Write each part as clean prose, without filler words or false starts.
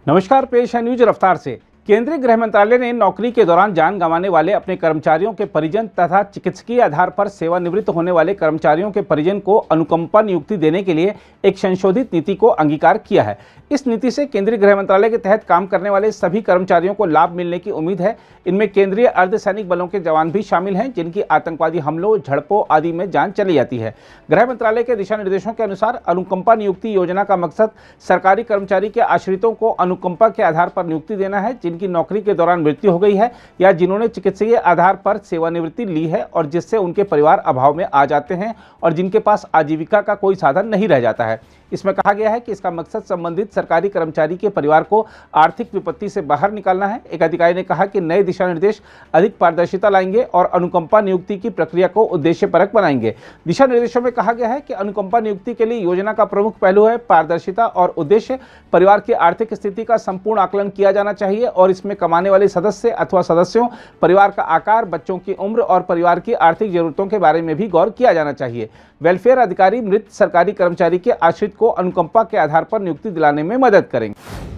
नमस्कार, पेश है न्यूज रफ्तार से। केंद्रीय गृह मंत्रालय ने नौकरी के दौरान जान गंवाने वाले अपने कर्मचारियों के परिजन तथा चिकित्सकीय आधार पर सेवानिवृत्त होने वाले कर्मचारियों के परिजन को अनुकंपा नियुक्ति देने के लिए एक संशोधित नीति को अंगीकार किया है। इस नीति से केंद्रीय गृह मंत्रालय के तहत काम करने वाले सभी कर्मचारियों को लाभ मिलने की उम्मीद है। इनमें केंद्रीय अर्धसैनिक बलों के जवान भी शामिल हैं, जिनकी आतंकवादी हमलों, झड़पों आदि में जान चली जाती है। गृह मंत्रालय के दिशा निर्देशों के अनुसार अनुकंपा नियुक्ति योजना का मकसद सरकारी कर्मचारी के आश्रितों को अनुकंपा के आधार पर नियुक्ति देना है, जिनकी नौकरी के दौरान मृत्यु हो गई है या जिन्होंने चिकित्सकीय आधार पर सेवानिवृत्ति ली है और जिससे उनके परिवार अभाव में आ जाते हैं और जिनके पास आजीविका का कोई साधन नहीं रह जाता है। इसमें कहा गया है कि इसका मकसद संबंधित सरकारी कर्मचारी के परिवार को आर्थिक विपत्ति से बाहर निकालना है। एक अधिकारी ने कहा कि नए दिशा निर्देश अधिक पारदर्शिता लाएंगे और अनुकंपा नियुक्ति की प्रक्रिया को उद्देश्यपरक बनाएंगे। दिशा निर्देशों में कहा गया है कि अनुकंपा नियुक्ति के लिए योजना का प्रमुख पहलू है पारदर्शिता और उद्देश्य। परिवार की आर्थिक स्थिति का संपूर्ण आकलन किया जाना चाहिए और इसमें कमाने वाले सदस्य अथवा सदस्यों, परिवार का आकार, बच्चों की उम्र और परिवार की आर्थिक जरूरतों के बारे में भी गौर किया जाना चाहिए। वेलफेयर अधिकारी मृत सरकारी कर्मचारी के आश्रित को अनुकंपा के आधार पर नियुक्ति दिलाने में मदद करेंगे।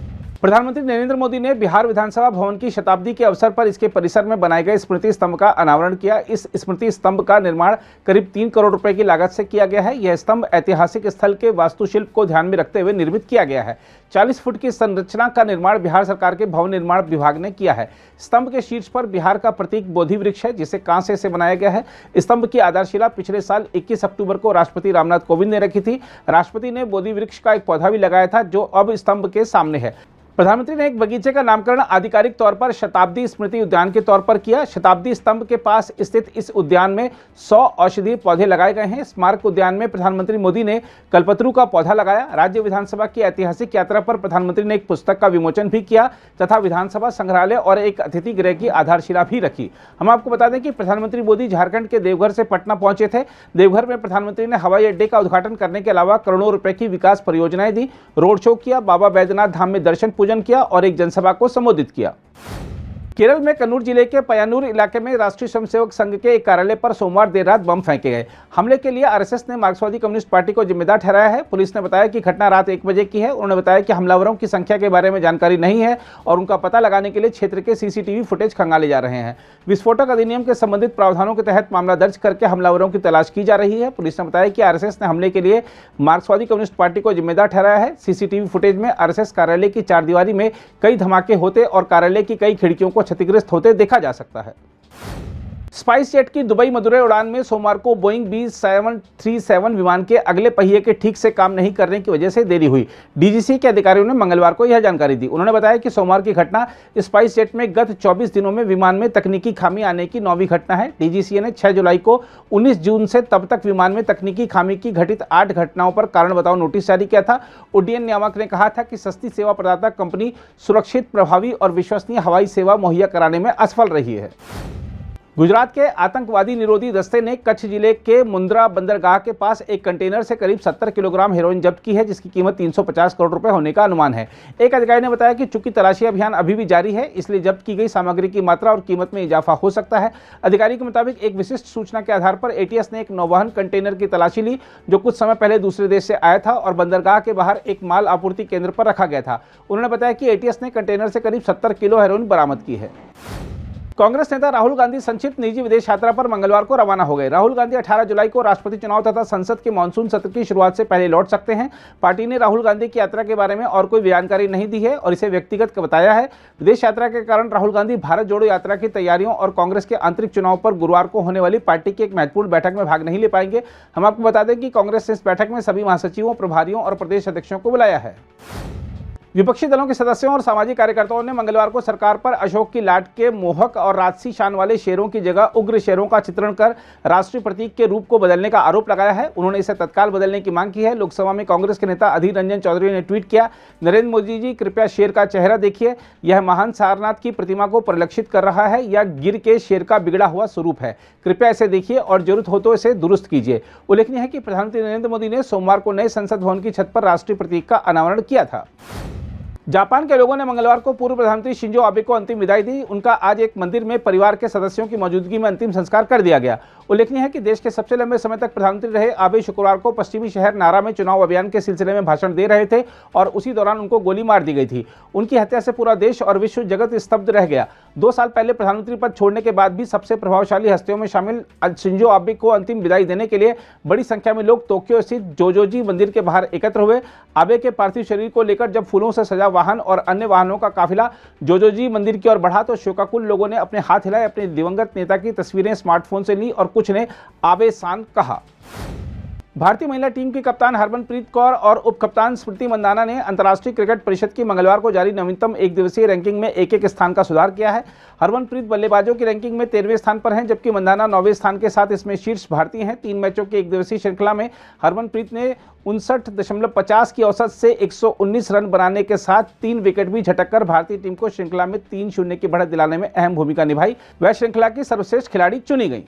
प्रधानमंत्री नरेंद्र मोदी ने बिहार विधानसभा भवन की शताब्दी के अवसर पर इसके परिसर में बनाए गए स्मृति स्तंभ का अनावरण किया। इस स्मृति स्तंभ का निर्माण करीब 3 करोड़ रुपए की लागत से किया गया है। यह स्तंभ ऐतिहासिक स्थल के वास्तुशिल्प को ध्यान में रखते हुए निर्मित किया गया है। 40 फुट की संरचना का निर्माण बिहार सरकार के भवन निर्माण विभाग ने किया है। स्तंभ के शीर्ष पर बिहार का प्रतीक बोधि वृक्ष है, जिसे कांसे से बनाया गया है। स्तंभ की आधारशिला पिछले साल 21 अक्टूबर को राष्ट्रपति रामनाथ कोविंद ने रखी थी। राष्ट्रपति ने बोधि वृक्ष का एक पौधा भी लगाया था, जो अब स्तंभ के सामने है। प्रधानमंत्री ने एक बगीचे का नामकरण आधिकारिक तौर पर शताब्दी स्मृति उद्यान के तौर पर किया। शताब्दी स्तंभ के पास स्थित इस उद्यान में 100 औषधीय पौधे लगाए गए हैं। स्मारक उद्यान में प्रधानमंत्री मोदी ने कल्पतरू का पौधा लगाया। राज्य विधानसभा की ऐतिहासिक यात्रा पर प्रधानमंत्री ने एक पुस्तक का विमोचन भी किया तथा विधानसभा संग्रहालय और एक अतिथि गृह की आधारशिला भी रखी। हम आपको बता दें कि प्रधानमंत्री मोदी झारखंड के देवघर से पटना पहुंचे थे। देवघर में प्रधानमंत्री ने हवाई अड्डे का उद्घाटन करने के अलावा करोड़ों रुपए की विकास परियोजनाएं दी, रोड शो किया, बाबा बैद्यनाथ धाम में दर्शन पूजन किया और एक जनसभा को संबोधित किया। केरल में कन्नूर जिले के पय्यानूर इलाके में राष्ट्रीय स्वयंसेवक संघ के एक कार्यालय पर सोमवार देर रात बम फेंके गए। हमले के लिए आरएसएस ने मार्क्सवादी कम्युनिस्ट पार्टी को जिम्मेदार ठहराया है। पुलिस ने बताया कि घटना रात 1 बजे की है। उन्होंने बताया कि हमलावरों की संख्या के बारे में जानकारी नहीं है और उनका पता लगाने के लिए क्षेत्र के सीसीटीवी फुटेज खंगाले जा रहे हैं। विस्फोटक अधिनियम के संबंधित प्रावधानों के तहत मामला दर्ज करके हमलावरों की तलाश की जा रही है। पुलिस ने बताया कि आरएसएस ने हमले के लिए मार्क्सवादी कम्युनिस्ट पार्टी को जिम्मेदार ठहराया है। सीसीटीवी फुटेज में आरएसएस कार्यालय की चारदीवारी में कई धमाके होते और कार्यालय की कई खिड़कियों को क्षतिग्रस्त होते देखा जा सकता है। स्पाइस जेट की दुबई मदुरै उड़ान में सोमवार को बोइंग B737 विमान के अगले पहिए के ठीक से काम नहीं करने की वजह से देरी हुई। डीजीसी के अधिकारियों ने मंगलवार को यह जानकारी दी। उन्होंने बताया कि सोमवार की घटना स्पाइस जेट में गत 24 दिनों में विमान में तकनीकी खामी आने की 9वीं घटना है। डीजीसीए ने 6 जुलाई को 19 जून से तब तक विमान में तकनीकी खामी की घटित 8 घटनाओं पर कारण बताओ नोटिस जारी किया था। उड्डयन नियामक ने कहा था कि सस्ती सेवा प्रदाता कंपनी सुरक्षित, प्रभावी और विश्वसनीय हवाई सेवा मुहैया कराने में असफल रही है। गुजरात के आतंकवादी निरोधी दस्ते ने कच्छ जिले के मुंद्रा बंदरगाह के पास एक कंटेनर से करीब 70 किलोग्राम हेरोइन जब्त की है, जिसकी कीमत 350 करोड़ रुपए होने का अनुमान है। एक अधिकारी ने बताया कि चूंकि तलाशी अभियान अभी भी जारी है, इसलिए जब्त की गई सामग्री की मात्रा और कीमत में इजाफा हो सकता है। अधिकारी के मुताबिक एक विशिष्ट सूचना के आधार पर एटीएस ने एक नौवहन कंटेनर की तलाशी ली, जो कुछ समय पहले दूसरे देश से आया था और बंदरगाह के बाहर एक माल आपूर्ति केंद्र पर रखा गया था। उन्होंने बताया कि एटीएस ने कंटेनर से करीब 70 किलो हेरोइन बरामद की है। कांग्रेस नेता राहुल गांधी संक्षिप्त निजी विदेश यात्रा पर मंगलवार को रवाना हो गए। राहुल गांधी 18 जुलाई को राष्ट्रपति चुनाव तथा संसद के मानसून सत्र की शुरुआत से पहले लौट सकते हैं। पार्टी ने राहुल गांधी की यात्रा के बारे में और कोई जानकारी नहीं दी है और इसे व्यक्तिगत बताया है। विदेश यात्रा के कारण राहुल गांधी भारत जोड़ो यात्रा की तैयारियों और कांग्रेस के आंतरिक चुनाव पर गुरुवार को होने वाली पार्टी की एक महत्वपूर्ण बैठक में भाग नहीं ले पाएंगे। हम आपको बता दें कि कांग्रेस ने इस बैठक में सभी महासचिवों, प्रभारियों और प्रदेश अध्यक्षों को बुलाया है। विपक्षी दलों के सदस्यों और सामाजिक कार्यकर्ताओं ने मंगलवार को सरकार पर अशोक की लाट के मोहक और राजसी शान वाले शेरों की जगह उग्र शेरों का चित्रण कर राष्ट्रीय प्रतीक के रूप को बदलने का आरोप लगाया है। उन्होंने इसे तत्काल बदलने की मांग की है। लोकसभा में कांग्रेस के नेता अधीर रंजन चौधरी ने ट्वीट किया, नरेंद्र मोदी जी कृपया शेर का चेहरा देखिए, यह महान सारनाथ की प्रतिमा को परिलक्षित कर रहा है या गिर के शेर का बिगड़ा हुआ स्वरूप है। कृपया इसे देखिए और जरूरत हो तो इसे दुरुस्त कीजिए। उल्लेखनीय है कि प्रधानमंत्री नरेंद्र मोदी ने सोमवार को नए संसद भवन की छत पर राष्ट्रीय प्रतीक का अनावरण किया था। जापान के लोगों ने मंगलवार को पूर्व प्रधानमंत्री शिंजो आबे को अंतिम विदाई दी। उनका आज एक मंदिर में परिवार के सदस्यों की मौजूदगी में अंतिम संस्कार कर दिया गया। उल्लेखनीय है कि देश के सबसे लंबे समय तक प्रधानमंत्री रहे आबे शुक्रवार को पश्चिमी शहर नारा में चुनाव अभियान के सिलसिले में भाषण दे रहे थे और उसी दौरान उनको गोली मार दी गई थी। उनकी हत्या से पूरा देश और विश्व जगत स्तब्ध रह गया। 2 साल पहले प्रधानमंत्री पद छोड़ने के बाद भी सबसे प्रभावशाली हस्तियों में शामिल शिंजो आबे को अंतिम विदाई देने के लिए बड़ी संख्या में लोग टोक्यो स्थित जोजोजी मंदिर के बाहर एकत्र हुए। आबे के पार्थिव शरीर को लेकर जब फूलों से सजा वाहन और अन्य वाहनों का काफिला जोजोजी मंदिर की ओर बढ़ा तो शोकाकुल लोगों ने अपने हाथ हिलाए, अपने दिवंगत नेता की तस्वीरें स्मार्टफोन से ली और कुछ ने आबे सान कहा। भारतीय महिला टीम की कप्तान हरमनप्रीत कौर और उप कप्तान स्मृति मंदाना ने अंतर्राष्ट्रीय क्रिकेट परिषद की मंगलवार को जारी नवीनतम एक दिवसीय रैंकिंग में एक स्থাन का सुधार किया है। हरमनप्रीत बल्लेबाजों की रैंकिंग में 13वें स्थान पर हैं, जबकि मंदाना 9वें स्थान के साथ इसमें शीर्ष भारतीय हैं। 3 मैचों की एक दिवसीय श्रृंखला में हरमनप्रीत ने 59.50 की औसत से 119 रन बनाने के साथ 3 विकेट भी झटककर भारतीय टीम को श्रृंखला में 3-0 की बढ़त दिलाने में अहम भूमिका निभाई। वह श्रृंखला की सर्वश्रेष्ठ खिलाड़ी चुनी गई।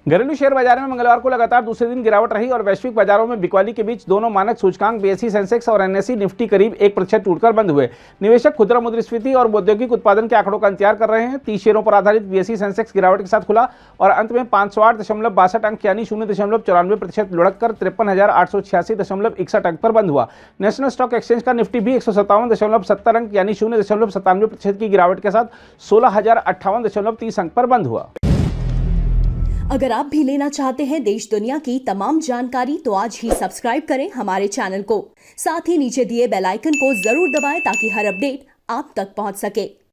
घरेलू शेयर बाजार में मंगलवार को लगातार दूसरे दिन गिरावट रही और वैश्विक बाजारों में बिकवाली के बीच दोनों मानक सूचकांक बीएसई सेंसेक्स और एनएसई निफ्टी करीब 1% टूटकर बंद हुए। निवेशक खुदरा मुद्रास्फीति और औद्योगिक उत्पादन के आंकड़ों का इंतजार कर रहे हैं। 30 शेयरों पर आधारित बीएसई सेंसेक्स गिरावट के साथ खुला और अंत में 508.62 अंक यानी 0.94% लुढ़ककर 53,886.61 अंक पर बंद हुआ। नेशनल स्टॉक एक्सचेंज का निफ्टी भी 157.70 अंक यानी 0.97% की गिरावट के साथ 16,058.30 अंक पर बंद हुआ। अगर आप भी लेना चाहते हैं देश दुनिया की तमाम जानकारी तो आज ही सब्सक्राइब करें हमारे चैनल को। साथ ही नीचे दिए बेल आइकन को जरूर दबाएं ताकि हर अपडेट आप तक पहुंच सके।